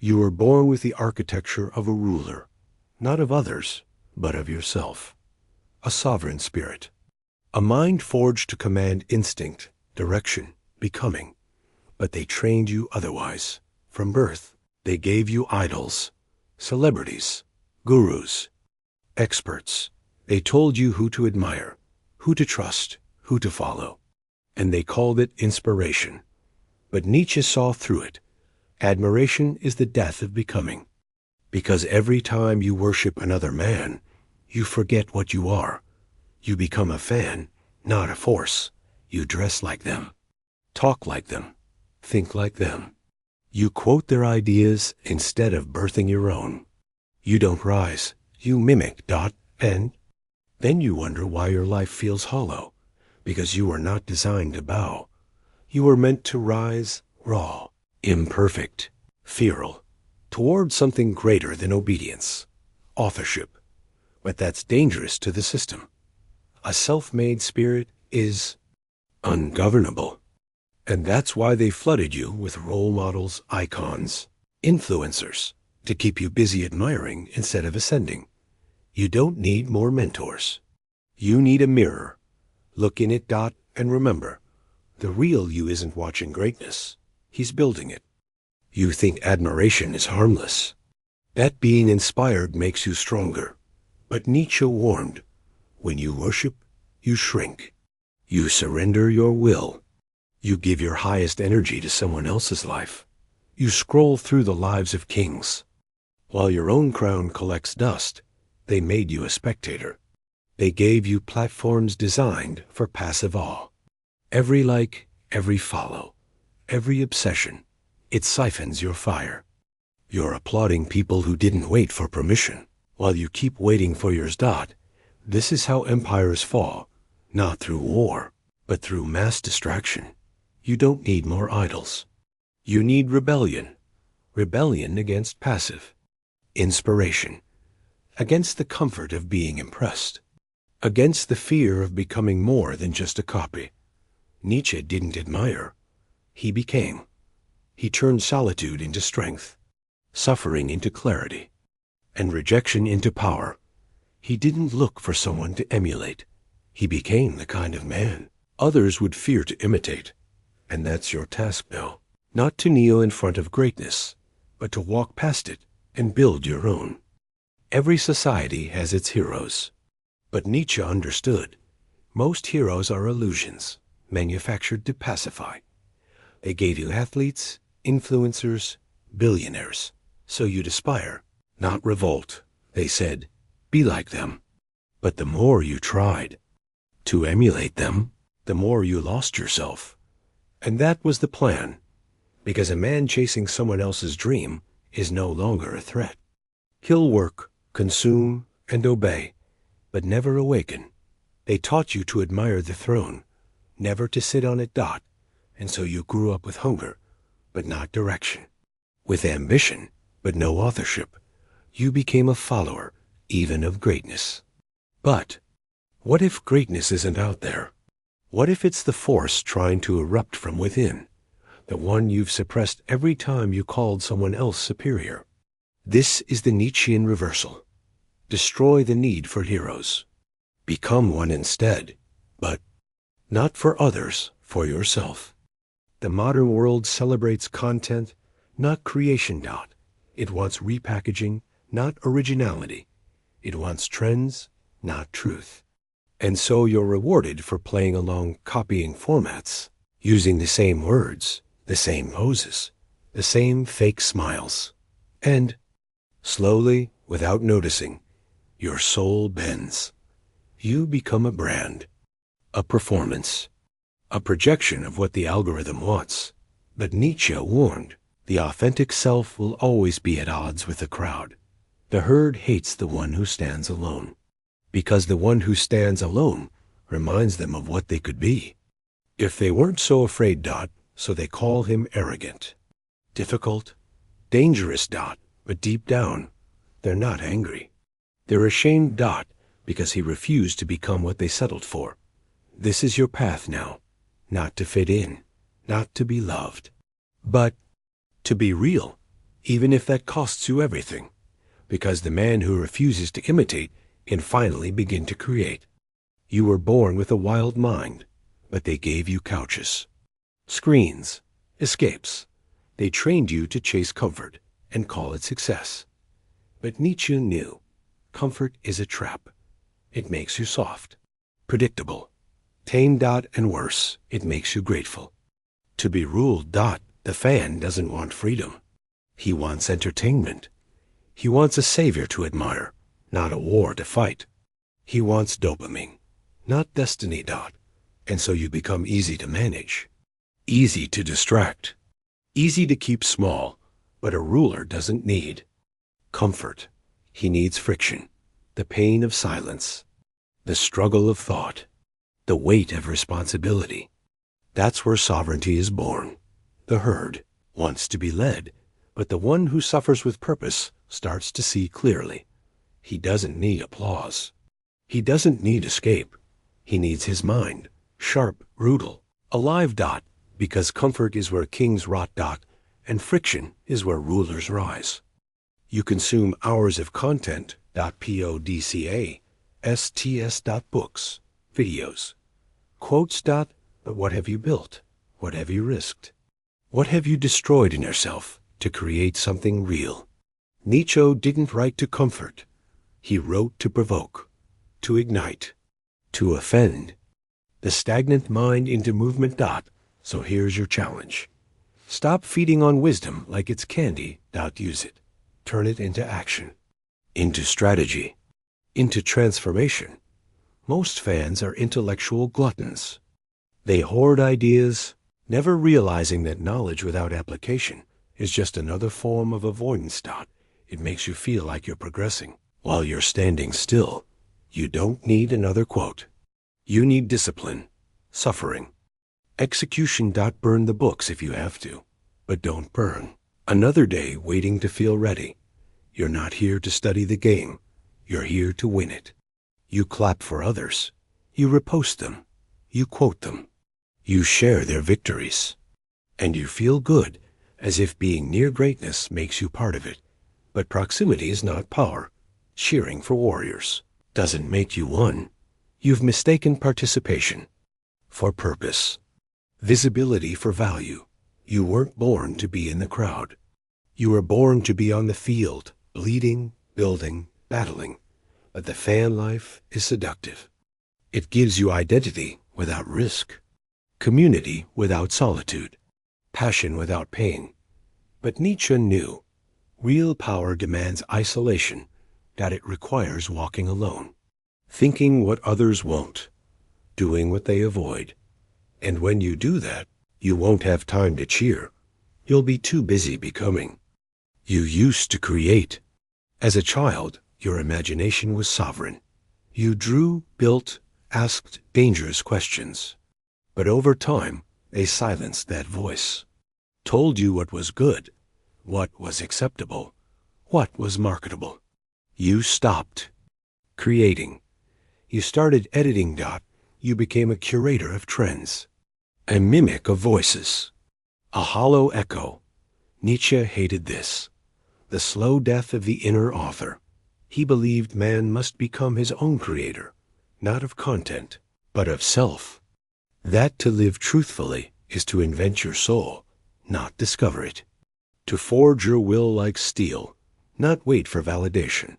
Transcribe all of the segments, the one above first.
You were born with the architecture of a ruler, not of others, but of yourself. A sovereign spirit. A mind forged to command instinct, direction, becoming. But they trained you otherwise. From birth, they gave you idols, celebrities, gurus, experts. They told you who to admire, who to trust, who to follow. And they called it inspiration. But Nietzsche saw through it. Admiration is the death of becoming. Because every time you worship another man, you forget what you are. You become a fan, not a force. You dress like them, talk like them, think like them. You quote their ideas instead of birthing your own. You don't rise, you mimic, and then you wonder why your life feels hollow, because you were not designed to bow. You were meant to rise raw, imperfect, feral, towards something greater than obedience, authorship. But that's dangerous to the system. A self-made spirit is ungovernable. And that's why they flooded you with role models, icons, influencers, to keep you busy admiring instead of ascending. You don't need more mentors. You need a mirror. Look in it, and remember, the real you isn't watching greatness. He's building it. You think admiration is harmless. That being inspired makes you stronger. But Nietzsche warned, when you worship, you shrink. You surrender your will. You give your highest energy to someone else's life. You scroll through the lives of kings. While your own crown collects dust, they made you a spectator. They gave you platforms designed for passive awe. Every like, every follow, every obsession, it siphons your fire. You're applauding people who didn't wait for permission, while you keep waiting for yours. This is how empires fall, not through war, but through mass distraction. You don't need more idols. You need rebellion. Rebellion against passive. Inspiration. Against the comfort of being impressed. Against the fear of becoming more than just a copy. Nietzsche didn't admire. He became. He turned solitude into strength, suffering into clarity, and rejection into power. He didn't look for someone to emulate. He became the kind of man others would fear to imitate. And that's your task now. Not to kneel in front of greatness, but to walk past it and build your own. Every society has its heroes. But Nietzsche understood. Most heroes are illusions, manufactured to pacify. They gave you athletes, influencers, billionaires, so you'd aspire, not revolt. They said, be like them. But the more you tried to emulate them, the more you lost yourself. And that was the plan, because a man chasing someone else's dream is no longer a threat. He'll work, consume, and obey, but never awaken. They taught you to admire the throne, never to sit on it. And so you grew up with hunger, but not direction. With ambition, but no authorship. You became a follower, even of greatness. But what if greatness isn't out there? What if it's the force trying to erupt from within, the one you've suppressed every time you called someone else superior? This is the Nietzschean reversal. Destroy the need for heroes. Become one instead, but not for others, for yourself. The modern world celebrates content, not creation. It wants repackaging, not originality. It wants trends, not truth. And so you're rewarded for playing along, copying formats, using the same words, the same poses, the same fake smiles. And slowly, without noticing, your soul bends. You become a brand, a performance, a projection of what the algorithm wants. But Nietzsche warned, the authentic self will always be at odds with the crowd. The herd hates the one who stands alone, because the one who stands alone reminds them of what they could be. If they weren't so afraid. So they call him arrogant, difficult, dangerous. But deep down, they're not angry. They're ashamed. Because he refused to become what they settled for. This is your path now, not to fit in, not to be loved, but to be real. even if that costs you everything, because the man who refuses to imitate can finally begin to create. You were born with a wild mind, but they gave you couches, screens, escapes. They trained you to chase comfort and call it success. But Nietzsche knew comfort is a trap. It makes you soft, predictable, tame. And worse, it makes you grateful. To be ruled. The fan doesn't want freedom. He wants entertainment. He wants a savior to admire, not a war to fight. He wants dopamine, not destiny. And so you become easy to manage, easy to distract, easy to keep small. But a ruler doesn't need comfort. He needs friction, the pain of silence, the struggle of thought, the weight of responsibility. That's where sovereignty is born. The herd wants to be led, but the one who suffers with purpose starts to see clearly. He doesn't need applause. He doesn't need escape. He needs his mind, sharp, brutal, alive. Because comfort is where kings rot. And friction is where rulers rise. You consume hours of content. Books, videos, quotes. But what have you built? What have you risked? What have you destroyed in yourself to create something real? Nietzsche didn't write to comfort. He wrote to provoke, to ignite, to offend the stagnant mind into movement. So here's your challenge. Stop feeding on wisdom like it's candy. Use it. Turn it into action, into strategy, into transformation. Most fans are intellectual gluttons. They hoard ideas, never realizing that knowledge without application is just another form of avoidance. It makes you feel like you're progressing while you're standing still. You don't need another quote. You need discipline, suffering, execution. Burn the books if you have to, but don't burn another day waiting to feel ready. You're not here to study the game. You're here to win it. You clap for others. You repost them. You quote them. You share their victories. And you feel good, as if being near greatness makes you part of it. But proximity is not power. Cheering for warriors doesn't make you one. You've mistaken participation for purpose, visibility for value. You weren't born to be in the crowd. You were born to be on the field, bleeding, building, battling. But the fan life is seductive. It gives you identity without risk, community without solitude, passion without pain. But Nietzsche knew real power demands isolation, that it requires walking alone, thinking what others won't, doing what they avoid. And when you do that, you won't have time to cheer. You'll be too busy becoming. You used to create. As a child, your imagination was sovereign. You drew, built, asked dangerous questions. But over time, they silenced that voice, told you what was good, what was acceptable, what was marketable. You stopped creating. You started editing. You became a curator of trends, a mimic of voices, a hollow echo. Nietzsche hated this, the slow death of the inner author. He believed man must become his own creator, not of content, but of self. That to live truthfully is to invent your soul, not discover it. To forge your will like steel, not wait for validation.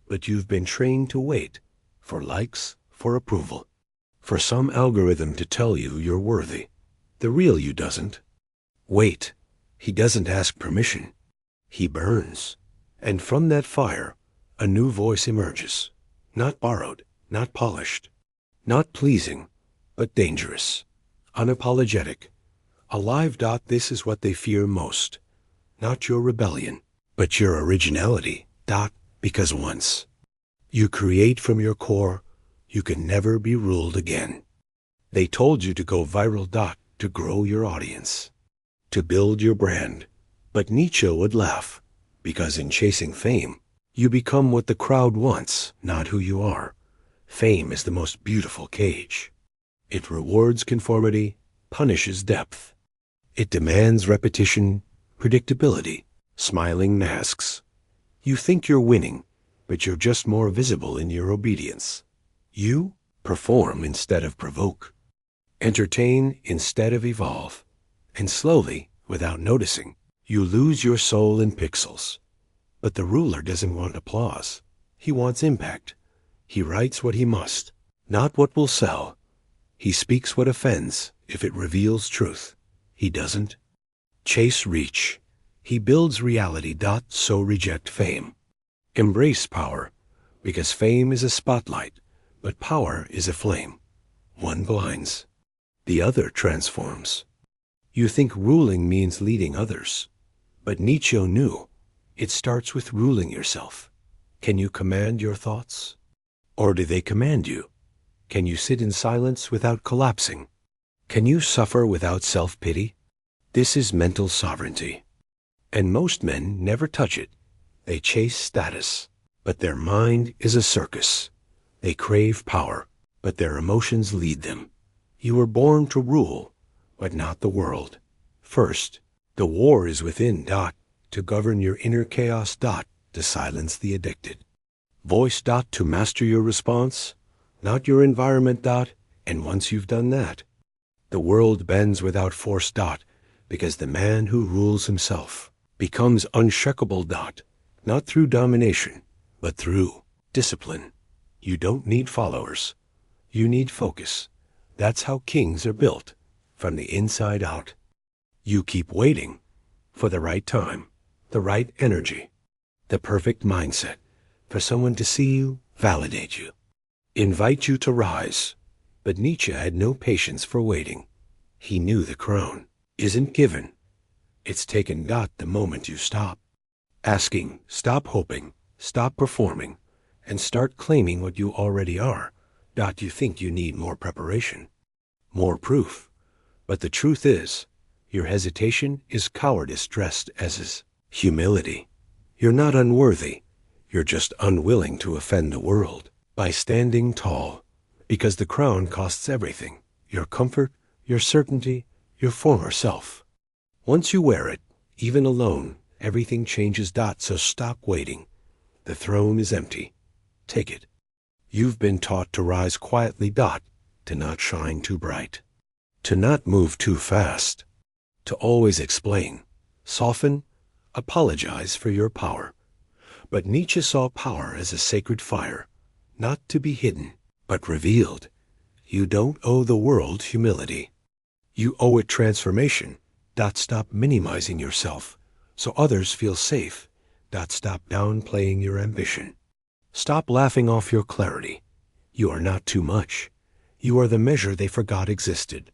But you've been trained to wait, for likes, for approval, for some algorithm to tell you you're worthy. The real you doesn't. Wait. He doesn't ask permission. He burns. And from that fire, a new voice emerges. Not borrowed, not polished, not pleasing, but dangerous, unapologetic, alive. This is what they fear most. Not your rebellion, but your originality. Because once you create from your core, you can never be ruled again. They told you to go viral. To grow your audience, to build your brand. But Nietzsche would laugh, because in chasing fame, you become what the crowd wants, not who you are. Fame is the most beautiful cage. It rewards conformity, punishes depth. It demands repetition, predictability, Smiling masks. You think you're winning, but you're just more visible in your obedience. You perform instead of provoke. Entertain instead of evolve. And slowly, without noticing, you lose your soul in pixels. But the ruler doesn't want applause. He wants impact. He writes what he must, not what will sell. He speaks what offends if it reveals truth. He doesn't chase reach. He builds reality. So reject fame. Embrace power, because fame is a spotlight, but power is a flame. One blinds, the other transforms. You think ruling means leading others, but Nietzsche knew it starts with ruling yourself. Can you command your thoughts? Or do they command you? Can you sit in silence without collapsing? Can you suffer without self-pity? This is mental sovereignty. And most men never touch it. They chase status, but their mind is a circus. They crave power, but their emotions lead them. You were born to rule, but not the world. First, the war is within. To govern your inner chaos. To silence the addicted. Voice. To master your response, not your environment. And once you've done that, the world bends without force. Because the man who rules himself becomes unshakable. Not through domination, but through discipline. You don't need followers. You need focus. That's how kings are built, from the inside out. You keep waiting for the right time, the right energy, the perfect mindset, for someone to see you, validate you, invite you to rise. But Nietzsche had no patience for waiting. He knew the crown isn't given. It's taken. The moment you stop asking, stop hoping, stop performing, and start claiming what you already are. You think you need more preparation, more proof. But the truth is, your hesitation is cowardice dressed as humility. You're not unworthy. You're just unwilling to offend the world by standing tall, because the crown costs everything. Your comfort, your certainty, your former self. Once you wear it, even alone, everything changes. So stop waiting. The throne is empty. Take it. You've been taught to rise quietly. To not shine too bright. To not move too fast. To always explain, soften, apologize for your power. But Nietzsche saw power as a sacred fire, not to be hidden, but revealed. You don't owe the world humility. You owe it transformation. Stop minimizing yourself so others feel safe. Stop downplaying your ambition. Stop laughing off your clarity. You are not too much. You are the measure they forgot existed.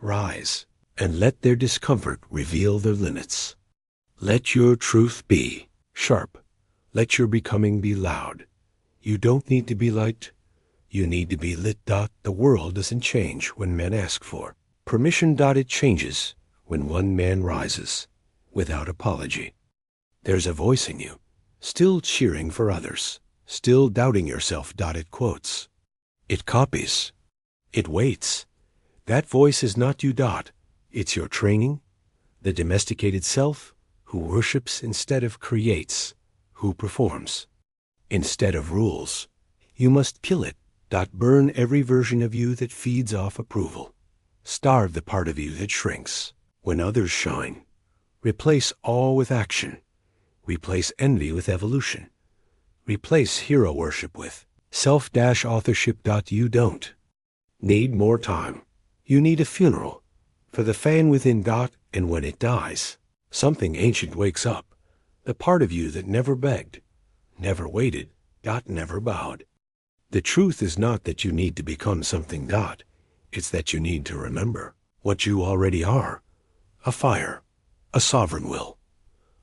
Rise, and let their discomfort reveal their limits. Let your truth be sharp. Let your becoming be loud. You don't need to be liked. You need to be lit. The world doesn't change when men ask for permission. It changes when one man rises without apology. There's a voice in you, still cheering for others, still doubting yourself. It quotes. It copies. It waits. That voice is not you. It's your training, the domesticated self who worships instead of creates, who performs instead of rules. You must kill it. Burn every version of you that feeds off approval. Starve the part of you that shrinks when others shine. Replace awe with action. Replace envy with evolution. Replace hero worship with self-authorship. You don't need more time. You need a funeral for the fan within. And when it dies, something ancient wakes up. The part of you that never begged, never waited, never bowed. The truth is not that you need to become something. It's that you need to remember what you already are. A fire, a sovereign will,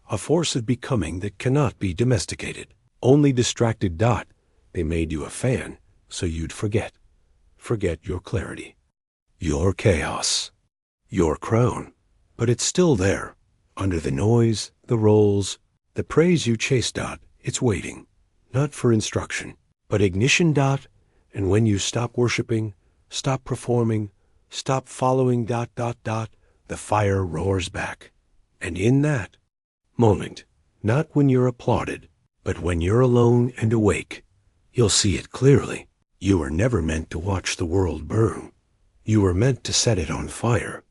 a force of becoming that cannot be domesticated, only distracted. They made you a fan so you'd forget your clarity, your chaos, your crown. But it's still there, under the noise, the roles, the praise you chase. It's waiting, not for instruction, but ignition. And when you stop worshiping, stop performing, stop following. The fire roars back. And in that, moment, not when you're applauded, but when you're alone and awake. You'll see it clearly. You were never meant to watch the world burn. You were meant to set it on fire.